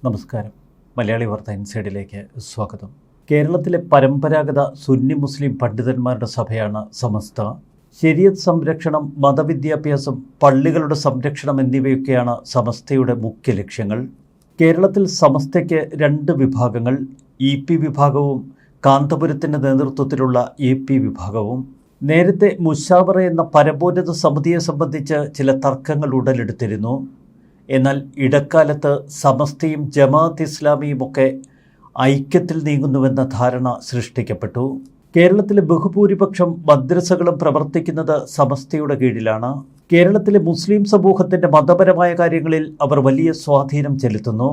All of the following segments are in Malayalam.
നമസ്കാരം. മലയാളി വാർത്ത ഇൻസൈഡിലേക്ക് സ്വാഗതം. കേരളത്തിലെ പരമ്പരാഗത സുന്നി മുസ്ലിം പണ്ഡിതന്മാരുടെ സഭയാണ് സമസ്ത. ശരീഅത്ത് സംരക്ഷണം, മതവിദ്യാഭ്യാസം, പള്ളികളുടെ സംരക്ഷണം എന്നിവയൊക്കെയാണ് സമസ്തയുടെ മുഖ്യ ലക്ഷ്യങ്ങൾ. കേരളത്തിൽ സമസ്തയ്ക്ക് രണ്ട് വിഭാഗങ്ങൾ, EP വിഭാഗവും കാന്തപുരത്തിൻ്റെ നേതൃത്വത്തിലുള്ള AP വിഭാഗവും. നേരത്തെ മുശാവറ എന്ന പരമോന്നത സമിതിയെ സംബന്ധിച്ച് ചില തർക്കങ്ങൾ ഉടലെടുത്തിരുന്നു. എന്നാൽ ഇടക്കാലത്ത് സമസ്തയും ജമാഅത്ത് ഇസ്ലാമിയുമൊക്കെ ഐക്യത്തിൽ നീങ്ങുന്നുവെന്ന ധാരണ സൃഷ്ടിക്കപ്പെട്ടു. കേരളത്തിലെ ബഹുഭൂരിപക്ഷം മദ്രസകളും പ്രവർത്തിക്കുന്നത് സമസ്തയുടെ കീഴിലാണ്. കേരളത്തിലെ മുസ്ലിം സമൂഹത്തിൻ്റെ മതപരമായ കാര്യങ്ങളിൽ അവർ വലിയ സ്വാധീനം ചെലുത്തുന്നു.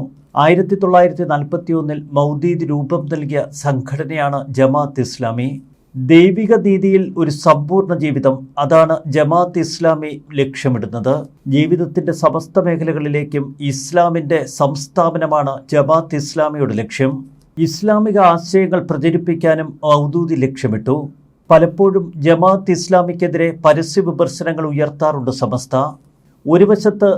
1941 മൗദൂദി രൂപം നൽകിയ സംഘടനയാണ് ജമാഅത്ത് ഇസ്ലാമി. ദൈവിക നീതിയിൽ ഒരു സമ്പൂർണ്ണ ജീവിതം, അതാണ് ജമാഅത്ത് ഇസ്ലാമി ലക്ഷ്യമിടുന്നത്. ജീവിതത്തിൻ്റെ സമസ്ത മേഖലകളിലേക്കും ഇസ്ലാമിൻ്റെ സംസ്ഥാപനമാണ് ജമാഅത്ത് ഇസ്ലാമിയുടെ ലക്ഷ്യം. ഇസ്ലാമിക ആശയങ്ങൾ പ്രചരിപ്പിക്കാനും മൗദൂദി ലക്ഷ്യമിട്ടു. പലപ്പോഴും ജമാഅത്ത് ഇസ്ലാമിക്കെതിരെ പരസ്യ വിമർശനങ്ങൾ ഉയർത്താറുണ്ട് സമസ്ത. ഒരു വശത്ത്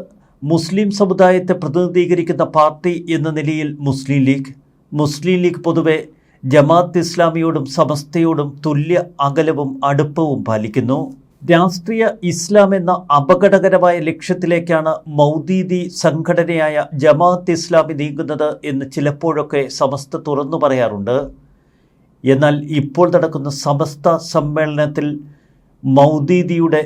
മുസ്ലിം സമുദായത്തെ പ്രതിനിധീകരിക്കുന്ന പാർട്ടി എന്ന നിലയിൽ മുസ്ലിം ലീഗ് പൊതുവെ ജമാഅത്ത് ഇസ്ലാമിയോടും സമസ്തയോടും തുല്യ അകലവും അടുപ്പവും പാലിക്കുന്നു. രാഷ്ട്രീയ ഇസ്ലാം എന്ന അപകടകരമായ ലക്ഷ്യത്തിലേക്കാണ് മൗദൂദി സംഘടനയായ ജമാഅത്ത് ഇസ്ലാമി നീങ്ങുന്നത് എന്ന് ചിലപ്പോഴൊക്കെ സമസ്ത തുറന്നു പറയാറുണ്ട്. എന്നാൽ ഇപ്പോൾ നടക്കുന്ന സമസ്ത സമ്മേളനത്തിൽ മൗദൂദിയുടെ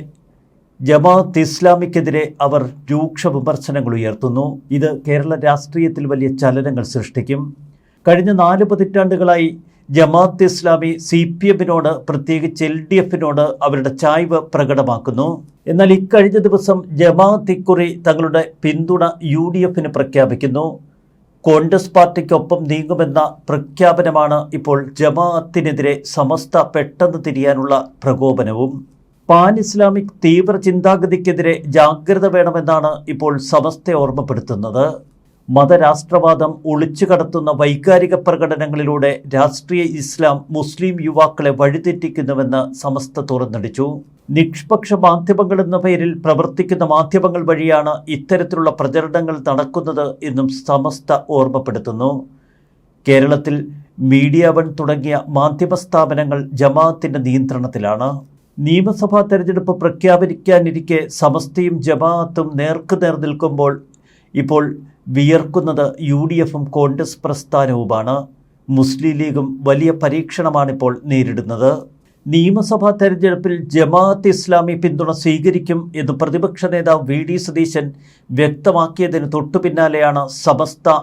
ജമാഅത്ത് ഇസ്ലാമിക്കെതിരെ അവർ രൂക്ഷ വിമർശനങ്ങൾ ഉയർത്തുന്നു. ഇത് കേരള രാഷ്ട്രീയത്തിൽ വലിയ ചലനങ്ങൾ സൃഷ്ടിക്കും. കഴിഞ്ഞ 4 പതിറ്റാണ്ടുകളായി ജമാഅത്ത് ഇസ്ലാമി CPM-നോട്, പ്രത്യേകിച്ച് LDF-നോട് അവരുടെ ചായ്വ് പ്രകടമാക്കുന്നു. എന്നാൽ ഇക്കഴിഞ്ഞ ദിവസം ജമാഅത്ത് ഇക്കുറി തങ്ങളുടെ പിന്തുണ UDF-ന് പ്രഖ്യാപിക്കുന്നു. കോൺഗ്രസ് പാർട്ടിക്കൊപ്പം നീങ്ങുമെന്ന പ്രഖ്യാപനമാണ് ഇപ്പോൾ ജമാഅത്തിനെതിരെ സമസ്ത പെട്ടെന്ന് തിരിയാനുള്ള പ്രകോപനവും. പാൻ ഇസ്ലാമിക് തീവ്ര ചിന്താഗതിക്കെതിരെ ജാഗ്രത വേണമെന്നാണ് ഇപ്പോൾ സമസ്ത ഓർമ്മപ്പെടുത്തുന്നത്. മതരാഷ്ട്രവാദം ഒളിച്ചു കടത്തുന്ന വൈകാരിക പ്രകടനങ്ങളിലൂടെ രാഷ്ട്രീയ ഇസ്ലാം മുസ്ലിം യുവാക്കളെ വഴിതെറ്റിക്കുന്നുവെന്ന് സമസ്ത തുറന്നടിച്ചു. നിഷ്പക്ഷ മാധ്യമങ്ങൾ എന്ന പേരിൽ പ്രവർത്തിക്കുന്ന മാധ്യമങ്ങൾ വഴിയാണ് ഇത്തരത്തിലുള്ള പ്രചരണങ്ങൾ നടക്കുന്നത് എന്നും സമസ്ത ഓർമ്മപ്പെടുത്തുന്നു. കേരളത്തിൽ മീഡിയ വൺ തുടങ്ങിയ മാധ്യമ സ്ഥാപനങ്ങൾ ജമാഅത്തിൻ്റെ നിയന്ത്രണത്തിലാണ്. നിയമസഭാ തെരഞ്ഞെടുപ്പ് പ്രഖ്യാപിക്കാനിരിക്കെ സമസ്തയും ജമാഅത്തും നേർക്കുനേർ നിൽക്കുമ്പോൾ ഇപ്പോൾ വിയർക്കുന്നത് UDF-ഉം കോൺഗ്രസ് പ്രസ്ഥാനവുമാണ്. മുസ്ലിം ലീഗും വലിയ പരീക്ഷണമാണിപ്പോൾ നേരിടുന്നത്. നിയമസഭാ തെരഞ്ഞെടുപ്പിൽ ജമാഅത്ത് ഇസ്ലാമി പിന്തുണ സ്വീകരിക്കും എന്ന് പ്രതിപക്ഷ നേതാവ് VD സതീശൻ വ്യക്തമാക്കിയതിന് തൊട്ടുപിന്നാലെയാണ് സമസ്ത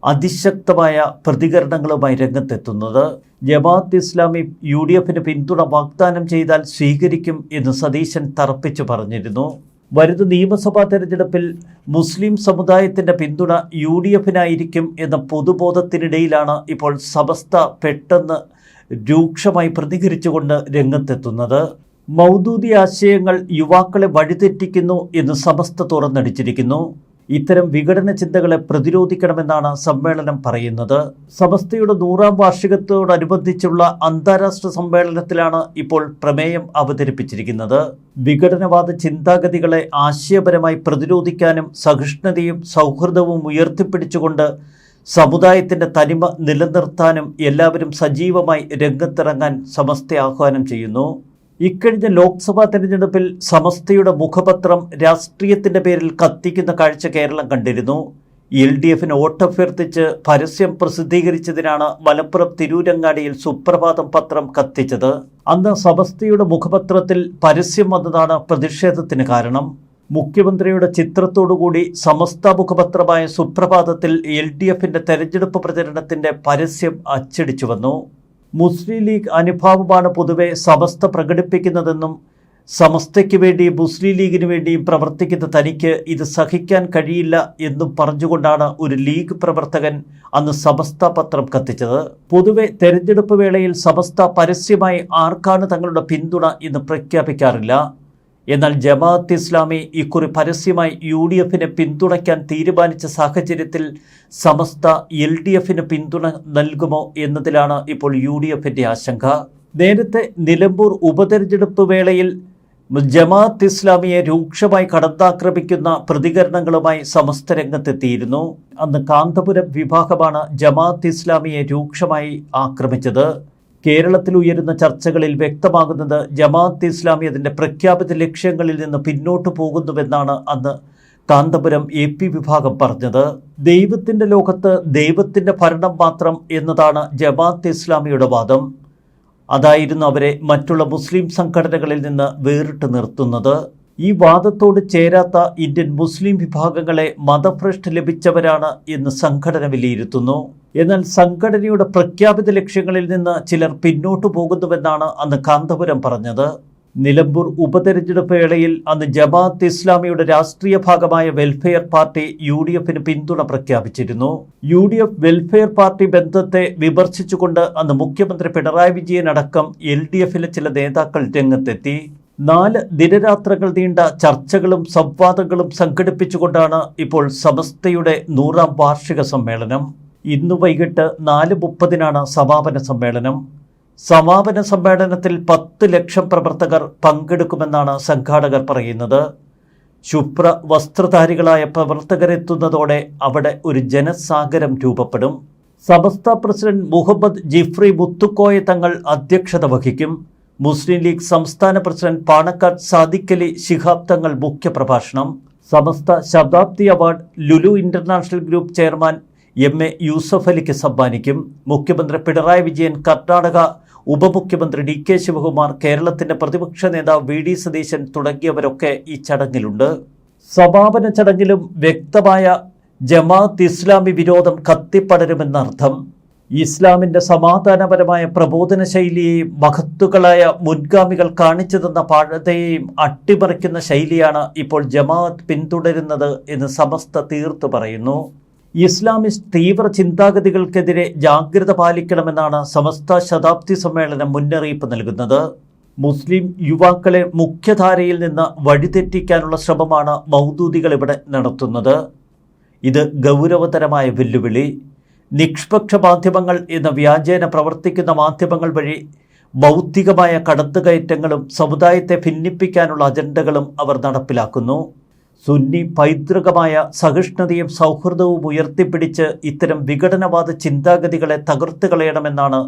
അതിശക്തമായ പ്രതികരണങ്ങളുമായി രംഗത്തെത്തുന്നത്. ജമാഅത്ത് ഇസ്ലാമി UDF-ന് പിന്തുണ വാഗ്ദാനം ചെയ്താൽ സ്വീകരിക്കും എന്ന് സതീശൻ തറപ്പിച്ചു പറഞ്ഞിരുന്നു. വരുന്ന നിയമസഭാ തെരഞ്ഞെടുപ്പിൽ മുസ്ലിം സമുദായത്തിൻ്റെ പിന്തുണ UDF-നായിരിക്കും എന്ന പൊതുബോധത്തിനിടയിലാണ് ഇപ്പോൾ സമസ്ത പെട്ടെന്ന് രൂക്ഷമായി പ്രതികരിച്ചുകൊണ്ട് രംഗത്തെത്തുന്നത്. മൗദൂദി ആശയങ്ങൾ യുവാക്കളെ വഴിതെറ്റിക്കുന്നു എന്ന് സമസ്ത തുറന്നടിച്ചിരിക്കുന്നു. ഇത്തരം വിഘടന ചിന്തകളെ പ്രതിരോധിക്കണമെന്നാണ് സമ്മേളനം പറയുന്നത്. സമസ്തയുടെ 100ാം വാർഷികത്തോടനുബന്ധിച്ചുള്ള അന്താരാഷ്ട്ര സമ്മേളനത്തിലാണ് ഇപ്പോൾ പ്രമേയം അവതരിപ്പിച്ചിരിക്കുന്നത്. വിഘടനവാദ ചിന്താഗതികളെ ആശയപരമായി പ്രതിരോധിക്കാനും സഹിഷ്ണുതയും സൗഹൃദവും ഉയർത്തിപ്പിടിച്ചുകൊണ്ട് സമുദായത്തിൻ്റെ തനിമ നിലനിർത്താനും എല്ലാവരും സജീവമായി രംഗത്തിറങ്ങാൻ സമസ്ത ആഹ്വാനം ചെയ്യുന്നു. ഇക്കഴിഞ്ഞ ലോക്സഭാ തെരഞ്ഞെടുപ്പിൽ സമസ്തയുടെ മുഖപത്രം രാഷ്ട്രീയത്തിൻ്റെ പേരിൽ കത്തിക്കുന്ന കാഴ്ച കേരളം കണ്ടിരുന്നു. LDF-ന് വോട്ടഭ്യർത്ഥിച്ച് പരസ്യം പ്രസിദ്ധീകരിച്ചതിനാണ് മലപ്പുറം തിരൂരങ്ങാടിയിൽ സുപ്രഭാതം പത്രം കത്തിച്ചത്. അന്ന് സമസ്തയുടെ മുഖപത്രത്തിൽ പരസ്യം വന്നതാണ് പ്രതിഷേധത്തിന് കാരണം. മുഖ്യമന്ത്രിയുടെ ചിത്രത്തോടുകൂടി സമസ്ത മുഖപത്രമായ സുപ്രഭാതത്തിൽ LDF-ന്റെ തെരഞ്ഞെടുപ്പ് പ്രചരണത്തിൻ്റെ പരസ്യം അച്ചടിച്ചു വന്നു. മുസ്ലിം ലീഗ് അനുഭാവമാണ് പൊതുവെ സമസ്ത പ്രകടിപ്പിക്കുന്നതെന്നും സമസ്തയ്ക്ക് വേണ്ടിയും മുസ്ലിം ലീഗിന് വേണ്ടിയും പ്രവർത്തിക്കുന്ന തനിക്ക് ഇത് സഹിക്കാൻ കഴിയില്ല എന്നും പറഞ്ഞുകൊണ്ടാണ് ഒരു ലീഗ് പ്രവർത്തകൻ അന്ന് സമസ്ത പത്രം കത്തിച്ചത്. പൊതുവെ തെരഞ്ഞെടുപ്പ് വേളയിൽ സമസ്ത പരസ്യമായി ആർക്കാണ് തങ്ങളുടെ പിന്തുണ എന്ന് പ്രഖ്യാപിക്കാറില്ല. എന്നാൽ ജമാഅത്ത് ഇസ്ലാമി ഇക്കുറി പരസ്യമായി UDF-നെ പിന്തുണയ്ക്കാൻ തീരുമാനിച്ച സാഹചര്യത്തിൽ സമസ്ത LDF-ന് പിന്തുണ നൽകുമോ എന്നതിലാണ് ഇപ്പോൾ UDF-ന്റെ ആശങ്ക. നേരത്തെ നിലമ്പൂർ ഉപതെരഞ്ഞെടുപ്പ് വേളയിൽ ജമാഅത്ത് ഇസ്ലാമിയെ രൂക്ഷമായി കടന്നാക്രമിക്കുന്ന പ്രതികരണങ്ങളുമായി സമസ്ത രംഗത്തെത്തിയിരുന്നു. അന്ന് കാന്തപുരം വിഭാഗമാണ് ജമാഅത്ത് ഇസ്ലാമിയെ രൂക്ഷമായി ആക്രമിച്ചത്. കേരളത്തിൽ ഉയരുന്ന ചർച്ചകളിൽ വ്യക്തമാകുന്നത് ജമാഅത്ത് ഇസ്ലാമി അതിൻ്റെ പ്രഖ്യാപിത ലക്ഷ്യങ്ങളിൽ നിന്ന് പിന്നോട്ടു പോകുന്നുവെന്നാണ് അന്ന് കാന്തപുരം AP വിഭാഗം പറഞ്ഞത്. ദൈവത്തിൻ്റെ ലോകത്ത് ദൈവത്തിൻ്റെ ഭരണം മാത്രം എന്നതാണ് ജമാഅത്ത് ഇസ്ലാമിയുടെ വാദം. അതായിരുന്നു അവരെ മറ്റുള്ള മുസ്ലിം സംഘടനകളിൽ നിന്ന് വേറിട്ട് നിർത്തുന്നത്. ഈ വാദത്തോട് ചേരാത്ത ഇന്ത്യൻ മുസ്ലിം വിഭാഗങ്ങളെ മതഭ്രഷ്ട് ലഭിച്ചവരാണ് എന്ന് സംഘടന വിലയിരുത്തുന്നു. എന്നാൽ സംഘടനയുടെ പ്രഖ്യാപിത ലക്ഷ്യങ്ങളിൽ നിന്ന് ചിലർ പിന്നോട്ടു പോകുന്നുവെന്നാണ് അന്ന് കാന്തപുരം പറഞ്ഞത്. നിലമ്പൂർ ഉപതെരഞ്ഞെടുപ്പ് വേളയിൽ അന്ന് ജമാഅത്ത് ഇസ്ലാമിയുടെ രാഷ്ട്രീയ ഭാഗമായ വെൽഫെയർ പാർട്ടി UDFന് പിന്തുണ പ്രഖ്യാപിച്ചിരുന്നു. UDF വെൽഫെയർ പാർട്ടി ബന്ധത്തെ വിമർശിച്ചുകൊണ്ട് അന്ന് മുഖ്യമന്ത്രി പിണറായി വിജയൻ അടക്കം LDFിലെ ചില നേതാക്കൾ രംഗത്തെത്തി. 4 ദിനരാത്രങ്ങൾ നീണ്ട ചർച്ചകളും സംവാദങ്ങളും സംഘടിപ്പിച്ചുകൊണ്ടാണ് ഇപ്പോൾ സമസ്തയുടെ 100ാം വാർഷിക സമ്മേളനം. ഇന്ന് വൈകിട്ട് 4:30-നാണ് സമാപന സമ്മേളനം. സമാപന സമ്മേളനത്തിൽ 10 ലക്ഷം പ്രവർത്തകർ പങ്കെടുക്കുമെന്നാണ് സംഘാടകർ പറയുന്നത്. ശുഭ്ര വസ്ത്രധാരികളായ പ്രവർത്തകരെത്തുന്നതോടെ അവിടെ ഒരു ജനസാഗരം രൂപപ്പെടും. സമസ്ത പ്രസിഡന്റ് മുഹമ്മദ് ജിഫ്രി മുത്തുക്കോയ തങ്ങൾ അധ്യക്ഷത വഹിക്കും. മുസ്ലിം ലീഗ് സംസ്ഥാന പ്രസിഡന്റ് പാണക്കാട് സാദിഖലി ശിഹാബ് തങ്ങൾ മുഖ്യപ്രഭാഷണം. സമസ്ത ശതാബ്ദി award Lulu international group chairman MA Yusuf അലിക്ക് സമ്മാനിക്കും. മുഖ്യമന്ത്രി പിണറായി വിജയൻ, കർണാടക ഉപമുഖ്യമന്ത്രി DK ശിവകുമാർ, കേരളത്തിന്റെ പ്രതിപക്ഷ നേതാവ് VD സതീശൻ തുടങ്ങിയവരൊക്കെ ഈ ചടങ്ങിലുണ്ട്. സമാപന ചടങ്ങിലും വ്യക്തമായ ജമാഅത്ത് ഇസ്ലാമി വിരോധം കത്തിപ്പടരുമെന്നർത്ഥം. ഇസ്ലാമിൻ്റെ സമാധാനപരമായ പ്രബോധന ശൈലിയെയും മഹത്തുക്കളായ മുൻഗാമികൾ കാണിച്ചു തന്ന പാഴതയെയും അട്ടിമറിക്കുന്ന ശൈലിയാണ് ഇപ്പോൾ ജമാഅത്ത് പിന്തുടരുന്നത് എന്ന് സമസ്ത തീർത്തു പറയുന്നു. ഇസ്ലാമിസ്റ്റ് തീവ്ര ചിന്താഗതികൾക്കെതിരെ ജാഗ്രത പാലിക്കണമെന്നാണ് സമസ്ത ശതാബ്ദി സമ്മേളനം മുന്നറിയിപ്പ് നൽകുന്നത്. മുസ്ലിം യുവാക്കളെ മുഖ്യധാരയിൽ നിന്ന് വഴിതെറ്റിക്കാനുള്ള ശ്രമമാണ് മൗദൂദികൾ ഇവിടെ നടത്തുന്നത്. ഇത് ഗൗരവതരമായ വെല്ലുവിളി. നിഷ്പക്ഷ മാധ്യമങ്ങൾ എന്ന വ്യാജേന പ്രവർത്തിക്കുന്ന മാധ്യമങ്ങൾ വഴി ഭൗതികമായ കടന്നുകയറ്റങ്ങളും സമുദായത്തെ ഭിന്നിപ്പിക്കാനുള്ള അജണ്ടകളും അവർ നടപ്പിലാക്കുന്നു. സുന്നി പൈതൃകമായ സഹിഷ്ണുതയും സൗഹൃദവും ഉയർത്തിപ്പിടിച്ച് ഇത്തരം വിഘടനവാദ ചിന്താഗതികളെ തകർത്ത് കളയണമെന്നാണ്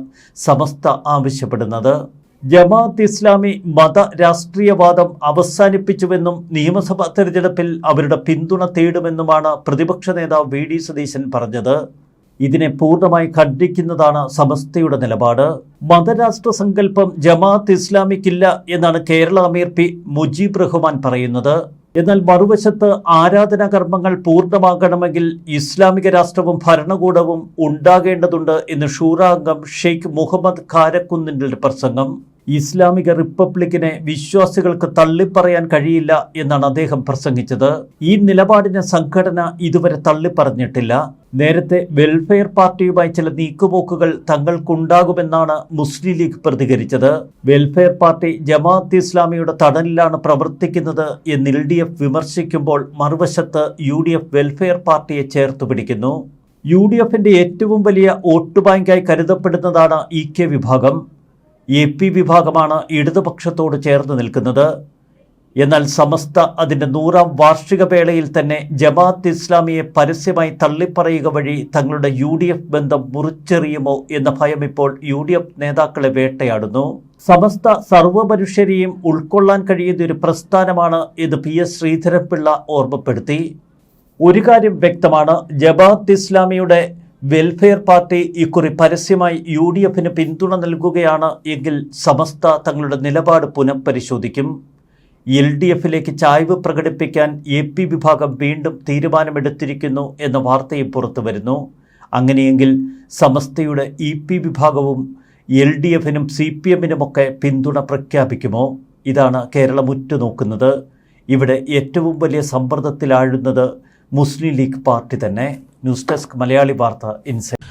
സമസ്ത ആവശ്യപ്പെടുന്നത്. ജമാഅത്ത് ഇസ്ലാമി മത രാഷ്ട്രീയവാദം അവസാനിപ്പിച്ചുവെന്നും നിയമസഭാ തെരഞ്ഞെടുപ്പിൽ അവരുടെ പിന്തുണ തേടുമെന്നുമാണ് പ്രതിപക്ഷ നേതാവ് VD സതീശൻ പറഞ്ഞത്. ഇതിനെ പൂർണ്ണമായി ഖണ്ഡിക്കുന്നതാണ് സമസ്തയുടെ നിലപാട്. മതരാഷ്ട്ര സങ്കല്പം ജമാഅത്ത് ഇസ്ലാമിക്കില്ല എന്നാണ് കേരള അമീർ P മുജീബ് റഹ്മാൻ പറയുന്നത്. എന്നാൽ മറുവശത്ത് ആരാധനാകർമ്മങ്ങൾ പൂർണ്ണമാകണമെങ്കിൽ ഇസ്ലാമിക രാഷ്ട്രവും ഭരണകൂടവും ഉണ്ടാകേണ്ടതുണ്ട് എന്ന് ഷൂറ അംഗം ഷെയ്ഖ് മുഹമ്മദ് ഖാരക്കുന്നിൻ്റെ പ്രസംഗം. ഇസ്ലാമിക റിപ്പബ്ലിക്കിനെ വിശ്വാസികൾക്ക് തള്ളിപ്പറയാൻ കഴിയില്ല എന്നാണ് അദ്ദേഹം പ്രസംഗിച്ചത്. ഈ നിലപാടിനെ സംഘടന ഇതുവരെ തള്ളിപ്പറഞ്ഞിട്ടില്ല. നേരത്തെ വെൽഫെയർ പാർട്ടിയുമായി ചില നീക്കുപോക്കുകൾ തങ്ങൾക്കുണ്ടാകുമെന്നാണ് മുസ്ലിം ലീഗ് പ്രതികരിച്ചത്. വെൽഫെയർ പാർട്ടി ജമാഅത്ത് ഇസ്ലാമിയുടെ തടലിലാണ് പ്രവർത്തിക്കുന്നത് എന്ന് LDF വിമർശിക്കുമ്പോൾ മറുവശത്ത് UDF വെൽഫെയർ പാർട്ടിയെ ചേർത്ത് പിടിക്കുന്നു. UDFന്റെ ഏറ്റവും വലിയ വോട്ട് ബാങ്കായി കരുതപ്പെടുന്നതാണ് EK വിഭാഗം. AP വിഭാഗമാണ് ഇടതുപക്ഷത്തോട് ചേർന്ന് നിൽക്കുന്നത്. എന്നാൽ സമസ്ത അതിൻ്റെ 100ാം വാർഷിക വേളയിൽ തന്നെ ജമാഅത്ത് ഇസ്ലാമിയെ പരസ്യമായി തള്ളിപ്പറയുക വഴി തങ്ങളുടെ UDF ബന്ധം മുറിച്ചെറിയുമോ എന്ന ഭയം ഇപ്പോൾ UDF നേതാക്കളെ വേട്ടയാടുന്നു. സമസ്ത സർവ്വമനുഷ്യരെയും ഉൾക്കൊള്ളാൻ കഴിയുന്ന ഒരു പ്രസ്ഥാനമാണ് എന്ന് PS ശ്രീധരൻപിള്ള ഓർമ്മപ്പെടുത്തി. ഒരു കാര്യം വ്യക്തമാണ്, ജമാഅത്ത് ഇസ്ലാമിയുടെ വെൽഫെയർ പാർട്ടി ഇക്കുറി പരസ്യമായി UDFന് പിന്തുണ നൽകുകയാണ് എങ്കിൽ സമസ്ത തങ്ങളുടെ നിലപാട് പുനഃപരിശോധിക്കും. LDFിലേക്ക് ചായ്വ് പ്രകടിപ്പിക്കാൻ AP വിഭാഗം വീണ്ടും തീരുമാനമെടുത്തിരിക്കുന്നു എന്ന വാർത്തയും പുറത്തു വരുന്നു. അങ്ങനെയെങ്കിൽ സമസ്തയുടെ EP വിഭാഗവും LDFനും CPMനുമൊക്കെ പിന്തുണ പ്രഖ്യാപിക്കുമോ? ഇതാണ് കേരളം ഉറ്റുനോക്കുന്നത്. ഇവിടെ ഏറ്റവും വലിയ സമ്മർദ്ദത്തിലാഴുന്നത് മുസ്ലിം ലീഗ് പാർട്ടി തന്നെ. ന്യൂസ് ഡെസ്ക് മലയാളി വാർത്ത ഇൻസൈറ്റ്.